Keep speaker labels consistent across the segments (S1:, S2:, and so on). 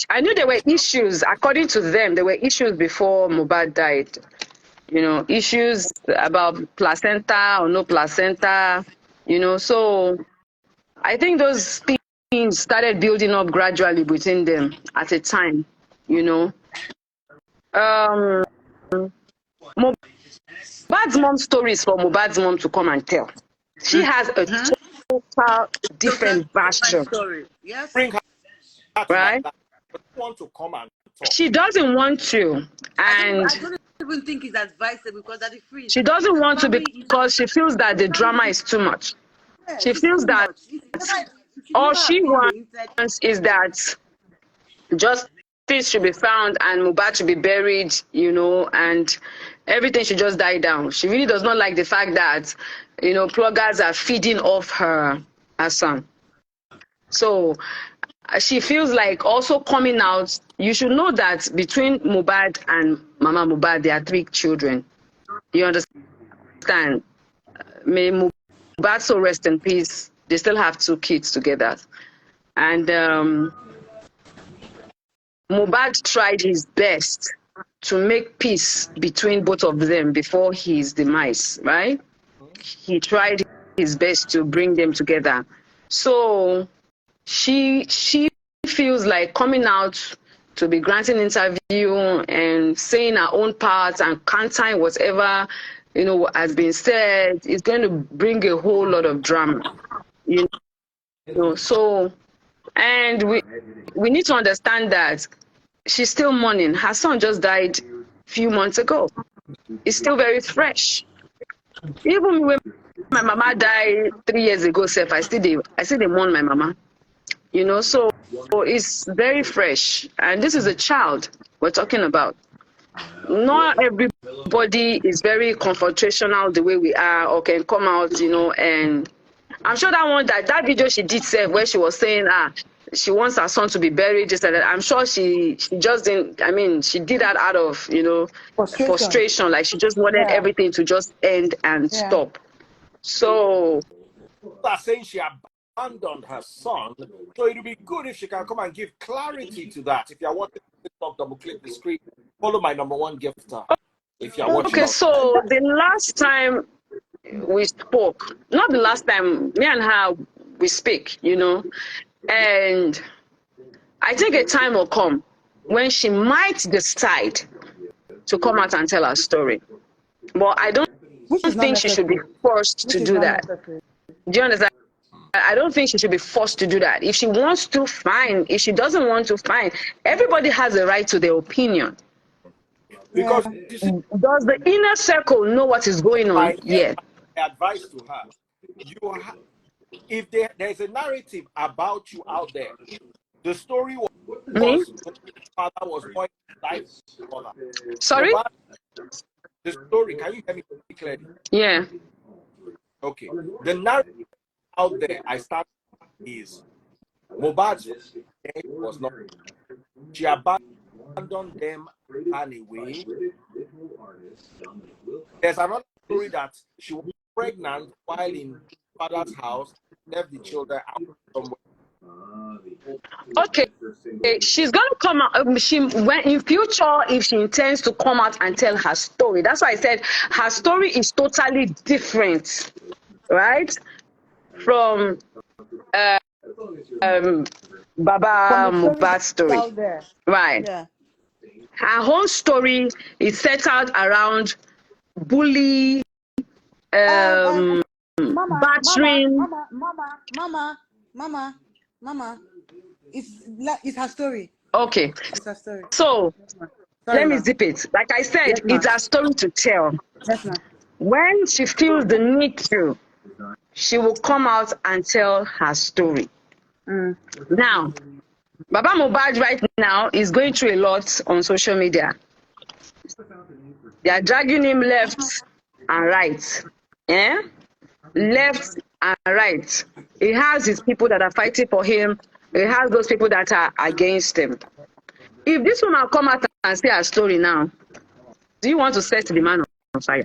S1: I knew there were issues. According to them, there were issues before Mohbad died. You know, issues about placenta or no placenta. You know, so I think those things started building up gradually between them at a time. You know, Mohbad's mom's story is for Mohbad's mom to come and tell. She has a total different version.
S2: Story. Yes.
S3: Bring her to
S1: right?
S3: my want to come and talk.
S1: She doesn't want to, and
S2: I don't even think it's advisable because that is free.
S1: she doesn't want to because she feels that the drama is too much.
S2: Yeah,
S1: she feels that all she wants is that justice should be found and Mohbad should be buried, you know, and everything should just die down. She really does not like the fact that, you know, bloggers are feeding off her son. So she feels like also coming out. You should know that between Mohbad and Mama Mohbad, there are 3 children. You understand? May Mohbad so rest in peace. They still have 2 kids together. And Mohbad tried his best to make peace between both of them before his demise, right? He tried his best to bring them together. So she feels like coming out to be granting interview and saying her own part and countering whatever, you know, has been said is going to bring a whole lot of drama, you know. So, and we need to understand that she's still mourning. Her son just died a few months ago. It's still very fresh. Even when my mama died 3 years ago, I still mourn my mama. You know, so it's very fresh. And this is a child we're talking about. Not everybody is very confrontational the way we are or can come out, you know. And I'm sure that video she did say where she was saying, she wants her son to be buried, just like that. I'm sure she just didn't, I mean, she did that out of, you know, frustration. Like she just wanted everything to just end and stop. So
S3: are saying she abandoned her son, so it would be good if she can come and give clarity to that. If you're watching TikTok, double click the screen, follow my #1 gifter. If you're watching.
S1: Okay, so the last time we spoke, not the last time, me and her we speak, you know, and I think a time will come when she might decide to come out and tell her story. But I don't think she should be forced to do that. Do you understand? I don't think she should be forced to do that. If she wants to, fine. If she doesn't want to, fine. Everybody has a right to their opinion.
S3: Because
S1: does the inner circle know what is going on? Yeah.
S3: Advice to her: if there's a narrative about you out there, the story was father was pointing life.
S1: Sorry.
S3: The story. Can you hear me clearly?
S1: Yeah.
S3: Okay. The narrative out there I start is Mohbad's death was not. She abandoned them and away. There's another story that she was pregnant while in father's house, left the children out somewhere.
S1: Okay. She's gonna come out. When in future, if she intends to come out and tell her story, that's why I said her story is totally different, right? From Baba Mohbad's story, right? Yeah. Her whole story is set out around bully, battering.
S2: Mama. It's her story.
S1: Okay.
S2: It's her story.
S1: So let me zip it. Like I said, it's her story to tell.
S2: Yes, ma'am.
S1: When she feels the need to, she will come out and tell her story. Now, Baba Mohbad right now is going through a lot on social media. They are dragging him left and right. Yeah? Left and right. He has his people that are fighting for him. He has those people that are against him. If this woman come out and say her story now, do you want to set the man on fire?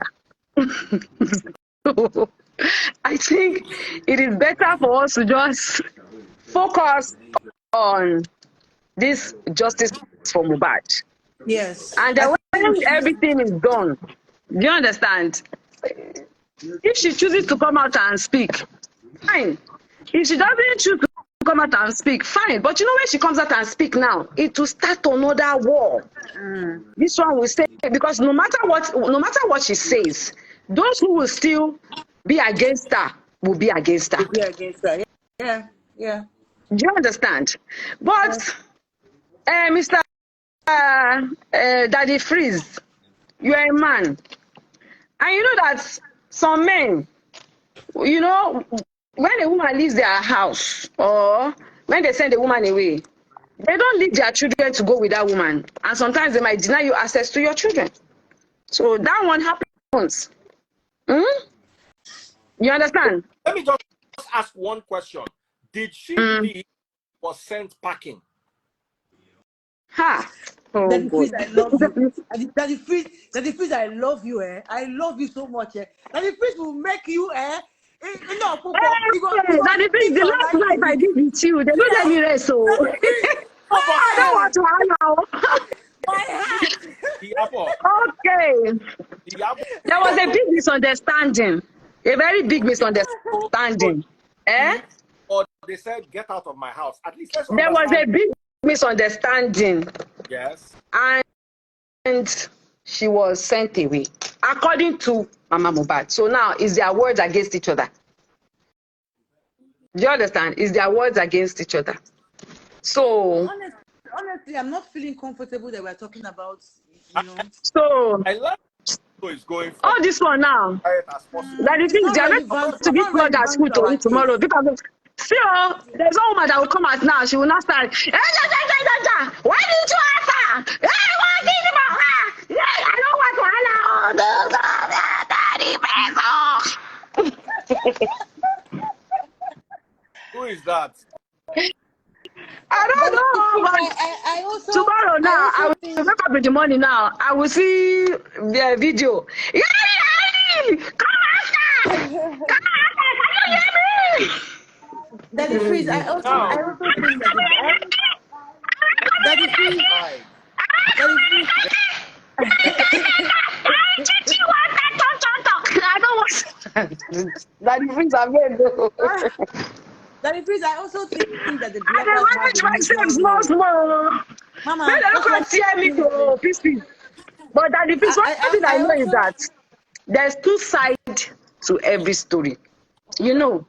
S1: I think it is better for us to just focus on this justice for Mohbad.
S2: Yes.
S1: And then when everything is done, do you understand? If she chooses to come out and speak, fine. If she doesn't choose to come out and speak, fine. But you know, when she comes out and speak now, it will start another war. This one will say, because no matter what she says, those who will still be against her will be against her.
S2: Will be against her. Yeah.
S1: Do you understand? But Mr. Daddy Freeze, you are a man. And you know that some men, you know, when a woman leaves their house or when they send a woman away, they don't leave their children to go with that woman. And sometimes they might deny you access to your children. So that one happens. You understand?
S3: Let me just ask one question. Did she leave or sent packing?
S1: Ha! Oh,
S2: Daddy Freeze,
S1: God.
S2: I love you. Daddy Freeze, I love you. I love you so much. Daddy Freeze will make you. No,
S1: Hey, Daddy Freeze, the last night I did with you, they don't let me rest. So I don't want to allow.
S2: My heart.
S1: Okay. There was a big misunderstanding. A very big misunderstanding.
S3: Or they said, get out of my house. At least let's
S1: There was a
S3: understand.
S1: big misunderstanding.
S3: Yes.
S1: And she was sent away, according to Mama Mohbad. So now, is their words against each other? Do you understand? Is their words against each other? So
S2: Honestly, I'm not feeling comfortable that we're talking about, you know.
S1: So
S3: I love who is going for
S1: all this one now. That the things they are going to give blood as food to eat tomorrow. Because see, there's a woman that will come out now. She will not start. Why didn't you answer? What did you answer? I don't want to allow.
S3: Who is that?
S1: I don't know, but
S2: I also
S1: tomorrow now I will wake up in the morning now. I will see the video. Come after! Come after! Can you hear me?
S2: Daddy Freeze, I also think that Daddy Freeze,
S1: I don't want Daddy Freeze, I'm here.
S2: Daddy Freeze, I also think that the
S1: I don't want to try sex once more.
S2: Mama,
S1: They don't come tear me to pieces. But Daddy Freeze, one thing I know is that there's two sides to every story. You know,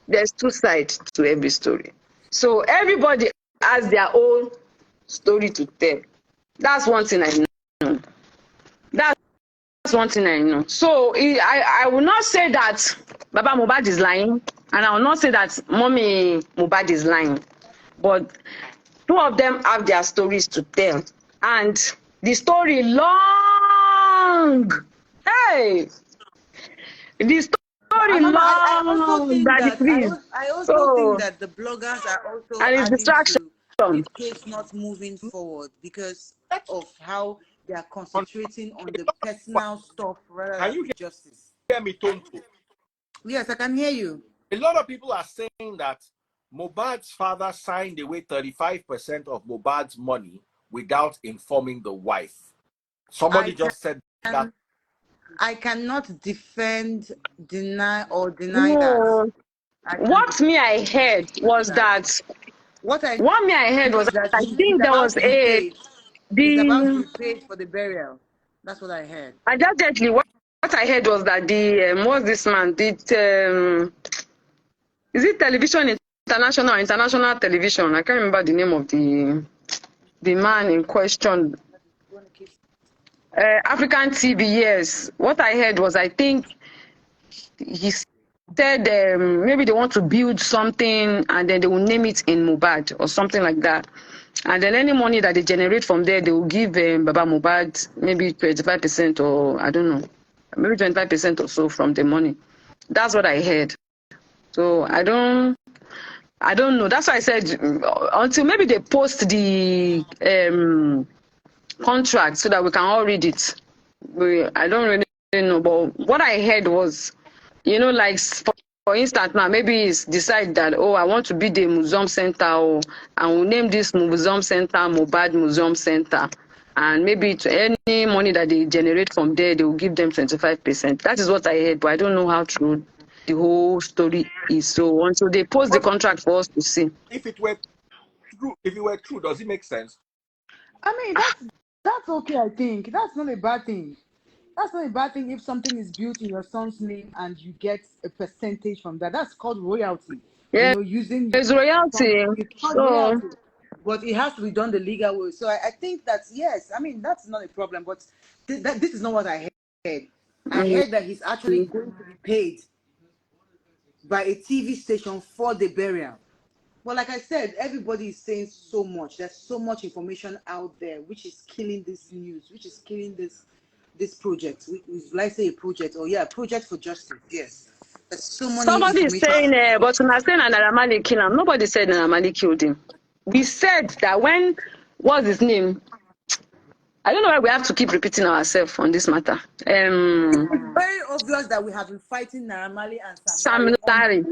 S1: there's two sides to every story. So everybody has their own story to tell. That's one thing I know. That's one thing I know. So I will not say that Baba Mohbad is lying, and I will not say that Mommy Mohbad is lying. But two of them have their stories to tell. And the story long. Hey! The story
S2: Mama, I also
S1: long,
S2: think
S1: Daddy
S2: that
S1: Freeze.
S2: I also think
S1: So,
S2: that the bloggers are also
S1: and it's
S2: adding
S1: distraction.
S2: to this case not moving forward because of how they are concentrating on the personal stuff rather
S3: Can
S2: than
S3: you
S2: the justice.
S3: hear me, Tonto?
S2: Yes, I can hear you.
S3: A lot of people are saying that Mohbad's father signed away 35% of Mohbad's money without informing the wife. Somebody just said that.
S2: I cannot defend, deny
S1: No.
S2: that.
S1: What me I heard was that
S2: what I
S1: heard
S2: know
S1: was
S2: is that
S1: I think
S2: it's
S1: there
S2: about
S1: was
S2: to be paid. It's about to
S1: the
S2: be paid for the burial. That's what I heard.
S1: allegedly what I heard was that the what's this man did is it television international television? I can't remember the name of the man in question. African TV, yes. What I heard was I think he said maybe they want to build something and then they will name it in Mohbad or something like that. And then any money that they generate from there, they will give Baba Mohbad maybe 25% or I don't know, maybe 25% or so from the money. That's what I heard. So I don't know. That's why I said until maybe they post the contract so that we can all read it. I don't really know. But what I heard was, you know, like for for instance, now maybe he's decide that, oh, I want to be the museum center, or I will name this museum center Mohbad Museum Center. And maybe to any money that they generate from there, they will give them 25%. That is what I heard, but I don't know how true the whole story is. So until they post the contract for us to see.
S3: If it were true, does it make sense?
S2: I mean, that's okay. I think that's not a bad thing. That's not a bad thing if something is built in your son's name and you get a percentage from that. That's called royalty.
S1: Yeah,
S2: Using
S1: it's
S2: your son's
S1: royalty.
S2: name, it's called
S1: So
S2: royalty. But it has to be done the legal way. So I think that, yes, I mean, that's not a problem. But this is not what I heard. I heard that he's actually going to be paid by a TV station for the burial. Well, like I said, everybody is saying so much. There's so much information out there, which is killing this news, which is killing this project. Like say a project, or project for justice. Yes, there's so many
S1: somebody is
S2: information.
S1: saying, but when I say Naira Marley kill him, nobody said Naira Marley killed him. We said that when, what's his name? I don't know why we have to keep repeating ourselves on this matter.
S2: It's very obvious that we have been fighting Naira Marley and Sam
S1: Sam
S2: Larry
S1: Larry.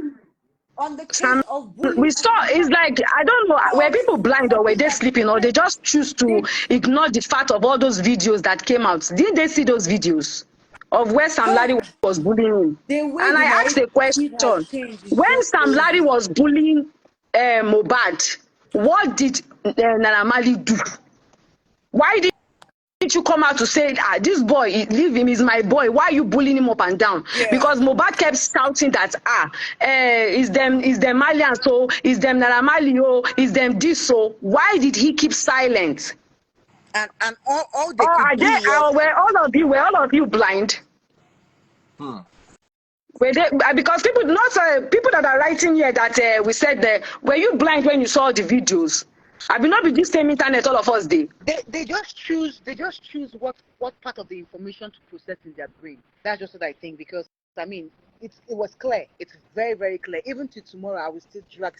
S2: on the case
S1: Sam,
S2: of bullying.
S1: we saw, it's like, I don't know, were people blind or were they sleeping, or they just choose to ignore the fact of all those videos that came out? Didn't they see those videos of where Sam Larry was bullying him?
S2: The way
S1: And
S2: the
S1: I asked a question,
S2: narrative has changed is
S1: when
S2: just
S1: Sam Larry
S2: crazy.
S1: was bullying Mohbad, what did Naira Marley do? Why did you come out to say, this boy, leave him, he's my boy, why are you bullying him up and down?
S2: Yeah.
S1: Because Mohbad kept shouting that, is them Malian, so is them Naira Marley, oh, is them this, so why did he keep silent?
S2: And all they
S1: Or
S2: could do was,
S1: were all of you blind? Were they, because people, not people that are writing here that we said that, were you blind when you saw the videos? I will not be this same internet all of us did.
S2: they just choose what part of the information to process in their brain. That's just what I think, because I mean it was clear. It's very, very clear. Even to tomorrow, I will still drag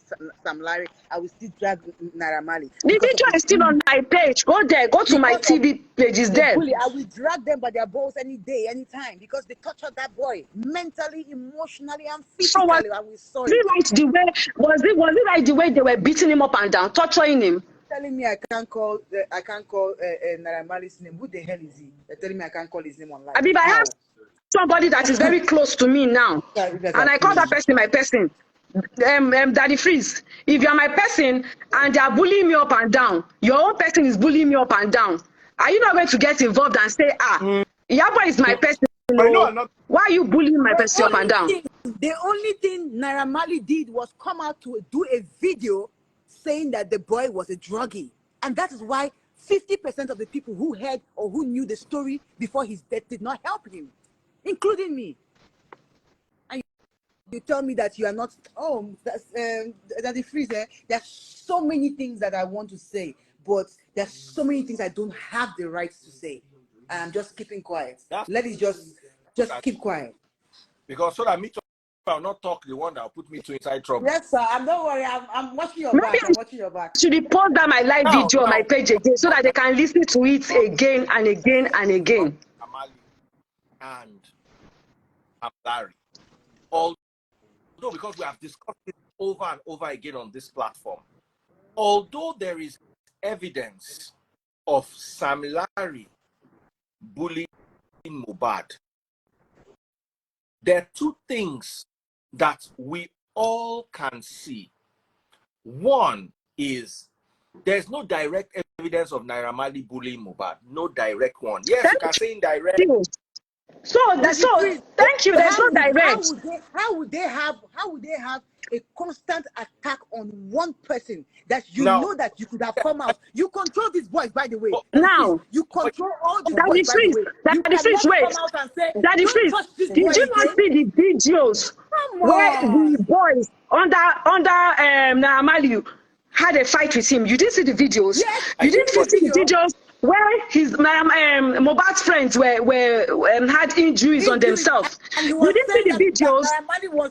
S2: Sam Larry. I will still drag Naira Marley.
S1: The video is still on my page. Go there. Go to my TV page. It's there.
S2: Bully, I will drag them by their balls any day, anytime, because they tortured that boy mentally, emotionally, and physically. I will sorry.
S1: Was it right the way they were beating him up and down, torturing him?
S2: Telling me I can't call Naira Marley's name. Who the hell is he? They're telling me I can't call his name online.
S1: I have somebody that is very close to me now, and I call that person my person. Daddy Freeze, if you are my person and they are bullying me up and down, your own person is bullying me up and down, are you not going to get involved and say, Iyabo is my person? Why are you bullying my person up and down?
S2: The only thing Naira Marley did was come out to do a video saying that the boy was a druggie. And that is why 50% of the people who heard or who knew the story before his death did not help him, including me. And you tell me that you are not, that's the freezer. There's so many things that I want to say, but there's so many things I don't have the right to say. I'm just keeping quiet. Let it just keep quiet.
S3: Because so that me I'll not talk the one that will put me to inside trouble.
S2: Yes, sir. Don't worry. I'm watching your back. I'm watching your back.
S1: Should post that my live video on my page again so that they can listen to it again and again and again.
S3: Amali and Larry. Although, because we have discussed it over and over again on this platform, although there is evidence of Sam Larry bullying Mohbad, there are two things that we all can see. One is there's no direct evidence of Naira Marley bullying Mohbad. No direct one. Yes, you can say indirect.
S1: So thank you. There's no direct.
S2: How would they have a constant attack on one person that you know that you could have come out? You control these boys, by the way.
S1: Now
S2: you control all these boys, by the way.
S1: Daddy Freeze, wait. Daddy Freeze, did you not see the videos where the boys under Naira Marley had a fight with him? You didn't see the videos.
S2: Yes,
S1: you didn't see the videos where his Mohbad's friends were had injuries on themselves. You didn't see the videos.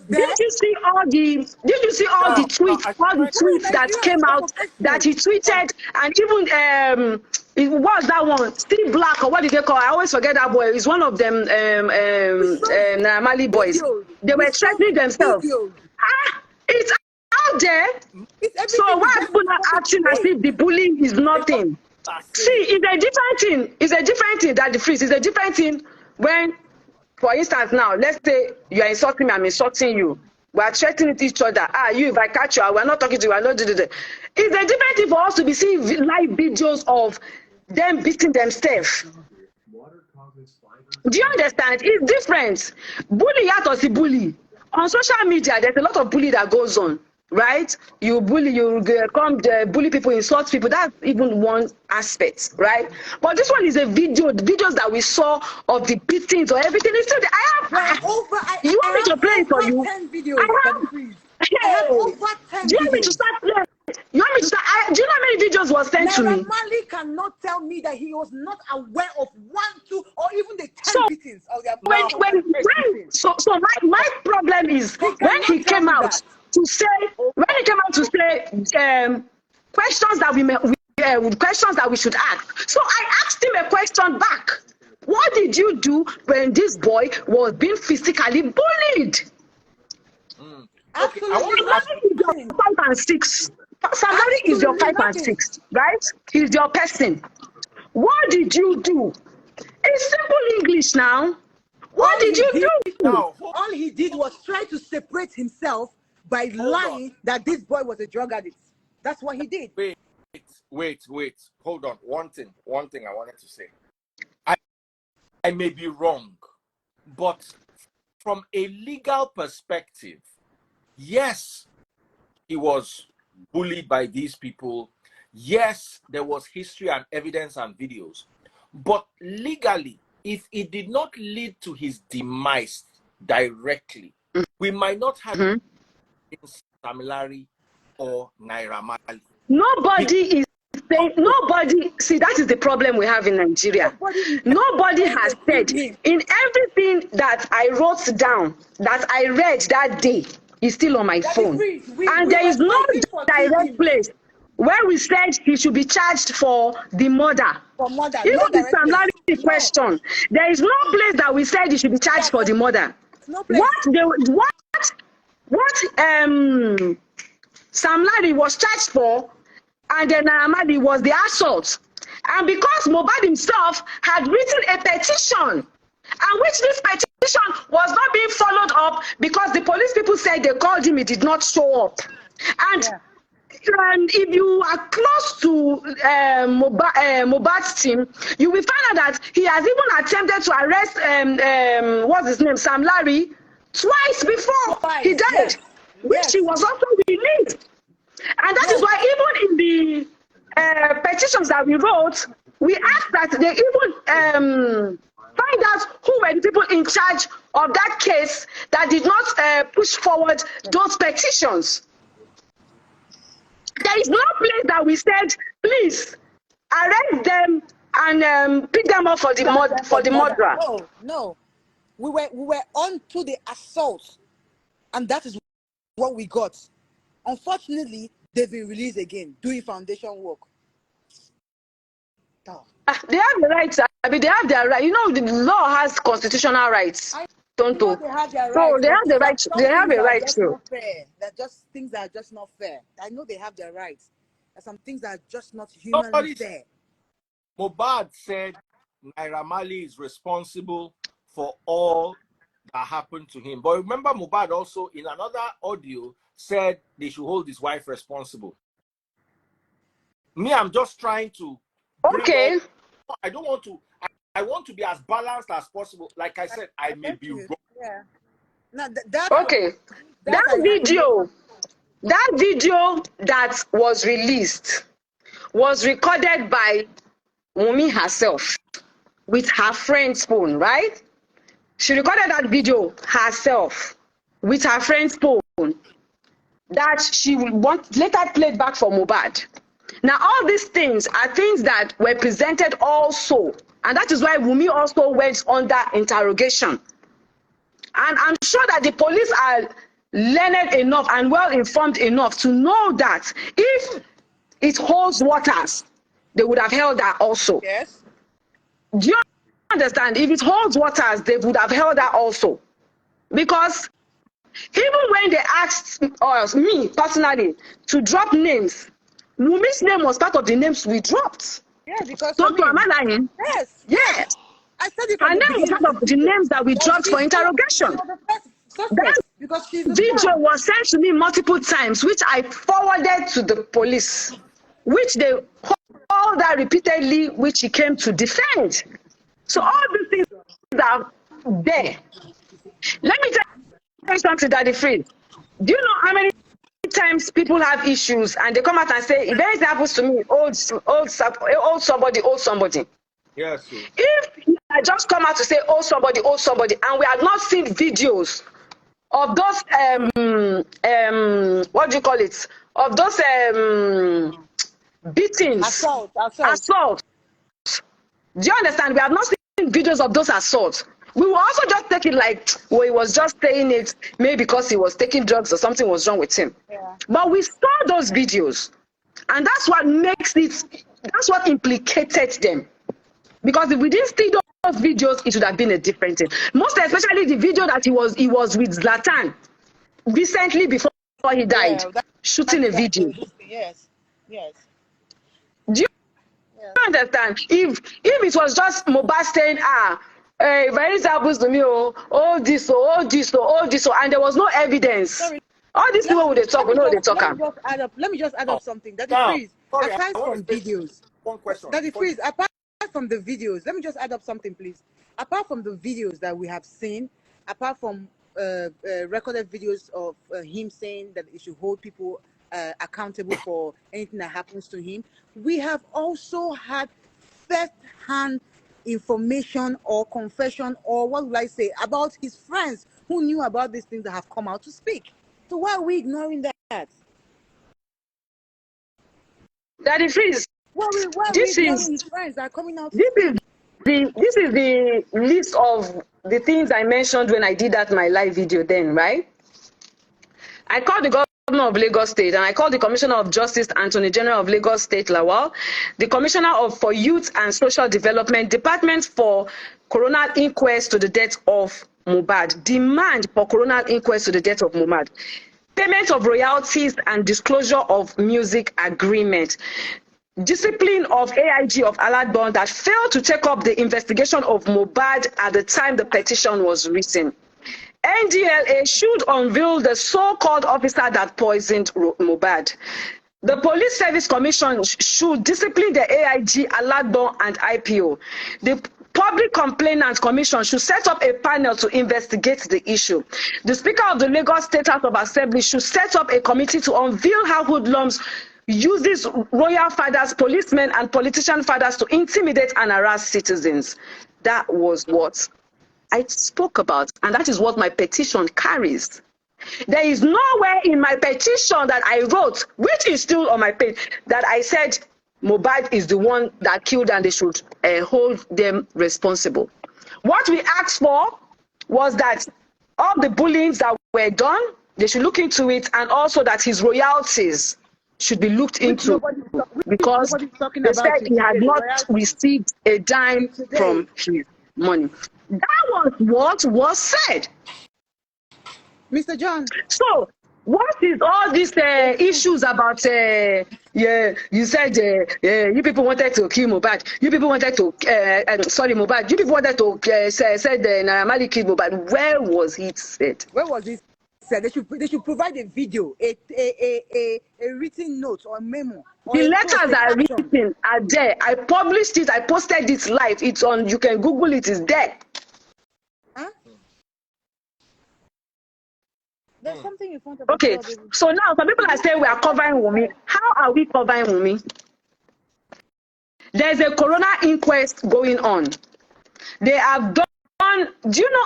S1: Did you see all the tweets that came out that he tweeted, and even It was that one, Steve Black, or what did they call? I always forget that boy. He's one of them Mali boys.
S2: Videos.
S1: They
S2: We
S1: were
S2: saw
S1: threatening themselves.
S2: videos.
S1: It's out there.
S2: It's
S1: So
S2: everything
S1: why
S2: is
S1: are people not
S2: just
S1: acting as if the bullying is nothing? See, it's a different thing. It's a different thing that the freeze. It's a different thing when, for instance, now let's say you are insulting me, I'm insulting you. We are threatening each other. You, if I catch you, we're not talking to you. We're not doing it. It's a different thing for us to be seeing live videos of them beating themselves. Do you understand? It's different. Bully or the bully. On social media, there's a lot of bully that goes on, right? You bully, bully people, insult people. That's even one aspect, right? But this one is a video. The videos that we saw of the beatings or everything is still there. You want me to play it for you?
S2: 10 videos. I have over 10
S1: Do you want me
S2: videos.
S1: to start playing? You want me to start? Do you know how many videos was sent to me?
S2: Mali cannot tell me that he was not aware of 1, 2, or even the 10
S1: So,
S2: beatings. Of their
S1: my problem is when he came out to say questions that questions that we should ask. So I asked him a question back. What did you do when this boy was being physically bullied?
S2: Absolutely.
S1: Okay, 5 and 6. Somebody is your 5 and 6, right? He's your person. What did you do? It's simple English now. What did you do?
S3: Now,
S2: all he did was try to separate himself by lying that this boy was a drug addict. That's what he did.
S3: Wait. Hold on. One thing I wanted to say. I may be wrong, but from a legal perspective, yes, he was bullied by these people. Yes, there was history and evidence and videos. But legally, if it did not lead to his demise directly, we might not have Sam Larry or Naira Marley.
S1: Nobody is saying, see, that is the problem we have in Nigeria. Nobody has said, in everything that I wrote down, that I read that day, is still on my phone. And there is no direct place where we said he should be charged for the murder. Even the Sam Larry question, there is no place that we said he should be charged for the murder. What Sam Larry was charged for, and then Amadi was the assault. And because Mohbad himself had written a petition, and which this petition was not being followed up because the police people said they called him, he did not show up. And if you are close to Mohbad's team, you will find out that he has even attempted to arrest what's his name, Sam Larry, twice before he died, which he was also released. And that is why even in the petitions that we wrote, we asked that they even find out who were the people in charge of that case that did not push forward those petitions. There is no place that we said, please arrest them and pick them up for the murderer.
S2: No. We were on to the assault, and that is what we got. Unfortunately, they've been released again, doing foundation work.
S1: They have the rights. I mean, they have their right. You know, the law has constitutional rights. Tonto.
S2: They have their
S1: so
S2: rights,
S1: they have the right. They have a right to.
S2: That just things that are just not fair. I know they have their rights. There's some things that are just not humanly fair.
S3: Mohbad said Naira Marley is responsible for all that happened to him. But remember, Mohbad also in another audio said they should hold his wife responsible. Me, I'm just trying to.
S1: Okay.
S3: I don't want to. I want to be as balanced as possible. Like I said, I may be wrong.
S2: Yeah. Now,
S1: that video that was released was recorded by Wunmi herself with her friend's phone, right? She recorded that video herself with her friend's phone that she will want later played back for Mohbad. Now, all these things are things that were presented also, and that is why Wunmi also went under interrogation. And I'm sure that the police are learned enough and well informed enough to know that if it holds waters, they would have held her also.
S2: Yes.
S1: Do you understand? If it holds waters, they would have held her also. Because even when they asked me personally to drop names, Wumi's name was part of the names we dropped.
S2: Yeah, because
S1: So am I lying?
S2: Yes.
S1: Yes.
S2: I said it
S1: Her
S2: from the
S1: name was
S2: beginning
S1: part
S2: of
S1: of
S2: the
S1: the
S2: video.
S1: names that we dropped for interrogation.
S2: She was the first
S1: That
S2: suspect because she's the
S1: video
S2: one.
S1: was sent to me multiple times, which I forwarded to the police, which they called her repeatedly, which she came to defend. So all these things are there. Let me tell you something, Daddy Free. Do you know how many times people have issues and they come out and say, if anything happens to me, old somebody.
S3: Yes, so.
S1: If you had just come out to say, old somebody, and we had not seen videos of those what do you call it? Of those beatings, assault. Do you understand? We have not seen videos of those assaults. We will also just take it like, well, he was just saying it maybe because he was taking drugs or something was wrong with him.
S2: Yeah.
S1: But we saw those videos, and that's what makes it. That's what implicated them. Because if we didn't see those videos, it would have been a different thing. Most especially the video that he was with Zlatan recently before he died, shooting a video.
S2: Yes.
S1: Do you understand? If it was just Mohbad saying, if anything happens to me, all this, and there was no evidence.
S2: Sorry.
S1: All these people would talk, we know they talk.
S2: Let me just add up something. That is freeze. Aside from videos.
S3: One question.
S2: That is freeze. Apart from the videos, let me just add up something, please. Apart from the videos that we have seen, apart from recorded videos of him saying that he should hold people accountable for anything that happens to him, we have also had first-hand information or confession, or what would I say, about his friends who knew about these things that have come out to speak. So why are we ignoring that?
S1: Daddy Freeze.
S2: His friends are coming out.
S1: This is the list of the things I mentioned when I did that my live video then, right? I called the Governor of Lagos State and I called the Commissioner of Justice, Attorney General of Lagos State, Lawal, the Commissioner for Youth and Social Development, Department for Coroner Inquest to the death of Mohbad, demand for coroner inquest to the death of Mohbad, payment of royalties and disclosure of music agreement, discipline of AIG of Aladborn that failed to take up the investigation of Mohbad at the time the petition was written. NDLA should unveil the so-called officer that poisoned Mohbad. The Police Service Commission should discipline the AIG, Aladborn, and IPO. The Public Complainant Commission should set up a panel to investigate the issue. The Speaker of the Lagos State House of Assembly should set up a committee to unveil how hoodlums uses royal fathers, policemen, and politician fathers to intimidate and harass citizens. That was what I spoke about, and that is what my petition carries. There is nowhere in my petition that I wrote, which is still on my page, that I said Mohbad is the one that killed and they should hold them responsible. What we asked for was that all the bullying that were done, they should look into it, and also that his royalties should be looked into, because they said he had not received a dime from his money. That was what was said.
S2: Mr. John.
S1: So, what is all these issues about, you said you people wanted to kill Mohbad, you people wanted to, Mohbad, you people wanted to said Naira Marley killed Mohbad. Where was it said?
S2: Where was it said? They should provide a video, a written note or a memo. Or
S1: the letters are written, are there. I published it, I posted it live. It's on, you can Google it, it's there.
S2: Huh? There's something in front of
S1: okay, so now some people are saying we are covering Wunmi. How are we covering Wunmi? There's a coroner inquest going on. They have done, do you know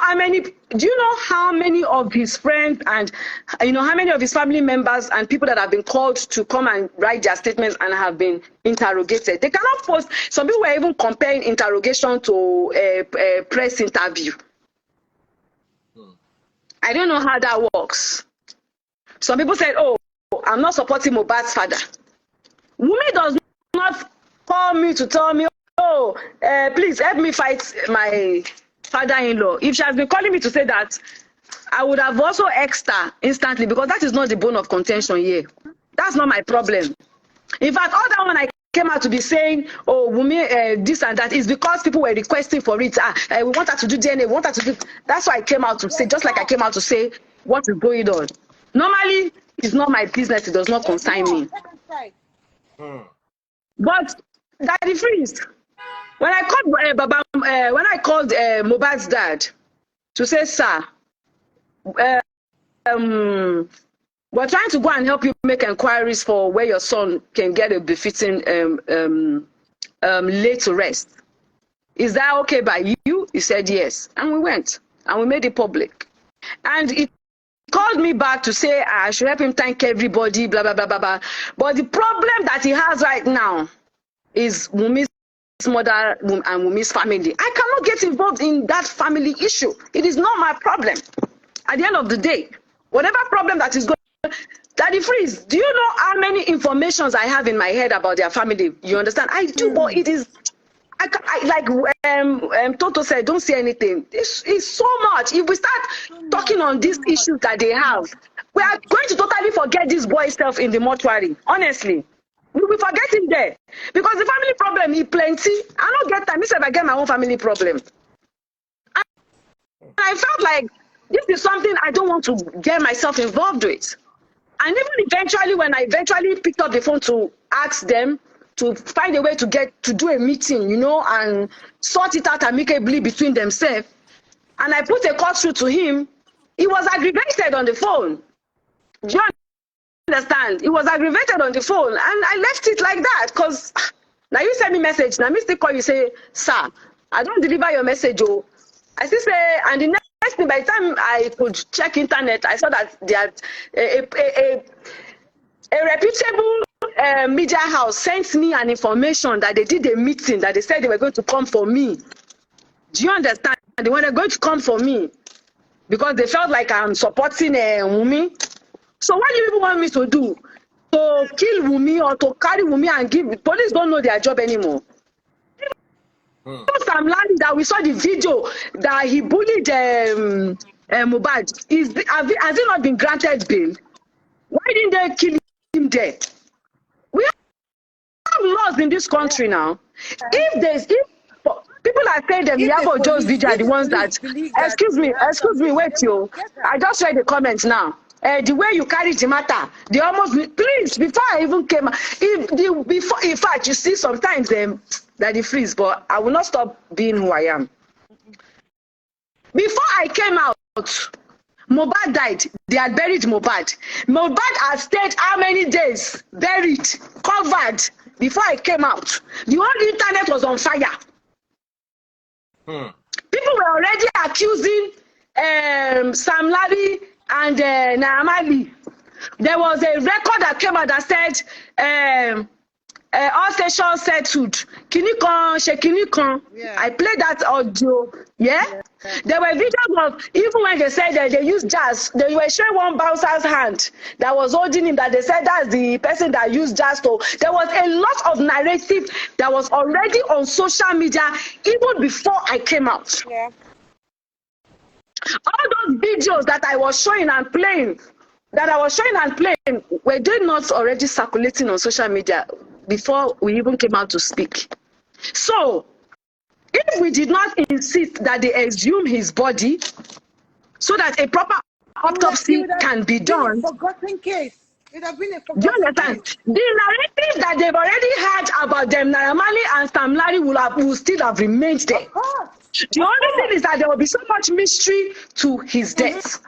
S1: how many of his friends and how many of his family members and people that have been called to come and write their statements and have been interrogated? They cannot post. Some people were even comparing interrogation to a press interview. I don't know how that works. Some people said, oh, I'm not supporting Mohbad's father. Wunmi does not call me to tell me, oh, please help me fight my father-in-law. If she has been calling me to say that, I would have also X'd her instantly, because that is not the bone of contention here. That's not my problem. In fact, all that when I came out to be saying, oh, Wunmi, this and that, is because people were requesting for it. We want her to do DNA, we want her to do. That's why I came out to say, just like I came out to say what is going on. Normally, it's not my business, it does not concern me. But Daddy Freeze, when I called Mohbad's dad to say, sir, we're trying to go and help you make inquiries for where your son can get a befitting lay to rest. Is that okay by you? He said yes. And we went and we made it public. And it called me back to say I should help him thank everybody, blah, blah, blah, blah, blah. But the problem that he has right now is Wunmi's mother and Wunmi's family. I cannot get involved in that family issue. It is not my problem. At the end of the day, whatever problem that is going on, Daddy Freeze, do you know how many informations I have in my head about their family? You understand? I do, but it is, like Toto said, don't say anything. It's so much. If we start talking on these issues that they have, we are going to totally forget this boy self in the mortuary. Honestly, we will forget him there, because the family problem is plenty. I don't get time. If I get my own family problem, and I felt like this is something I don't want to get myself involved with. And even eventually, when I picked up the phone to ask them to find a way to do a meeting, you know, and sort it out amicably between themselves, and I put a call through to him, he was aggravated on the phone. Do you understand? He was aggravated on the phone, and I left it like that, because now you send me message, now me still call you, say, sir, I don't deliver your message, oh. I still say, and the next thing, by the time I could check internet, I saw that they had a reputable media house sent me an information that they did a meeting, that they said they were going to come for me. Do you understand? They were going to come for me because they felt like I'm supporting Wunmi. So what do you people want me to do? To kill Wunmi or to carry Wunmi and give? Police don't know their job anymore. Sam Larry, that we saw the video that he bullied Mohbad, has it not been granted bail? Why didn't they kill him there? We have laws in this country now. If people are saying that Iyaboojo's video are the ones that, excuse me, wait, yo. I just read the comments now. The way you carry the matter, they almost, please, before I even came, in fact, you see, sometimes Daddy Freeze, but I will not stop being who I am. Before I came out, Mohbad died. They had buried Mohbad. Mohbad had stayed how many days? Buried, covered, before I came out. The whole internet was on fire. People were already accusing Sam Larry and Naamali. There was a record that came out that said all stations settled. Kinikon, Shekinikon. I played that audio. Yeah? There were videos of, even when they said that they used jazz, they were showing one bouncer's hand that was holding him, that they said that's the person that used jazz. So there was a lot of narrative that was already on social media even before I came out. Yeah. All those videos that I was showing and playing, were they not already circulating on social media before we even came out to speak? So, if we did not insist that they exhume his body so that a proper autopsy can be done,
S2: forgotten case. It have been a
S1: do you understand? Case. The narrative that they've already had about them, Naamali and Sam Larry, will still have remained there. The only thing is that there will be so much mystery to his death.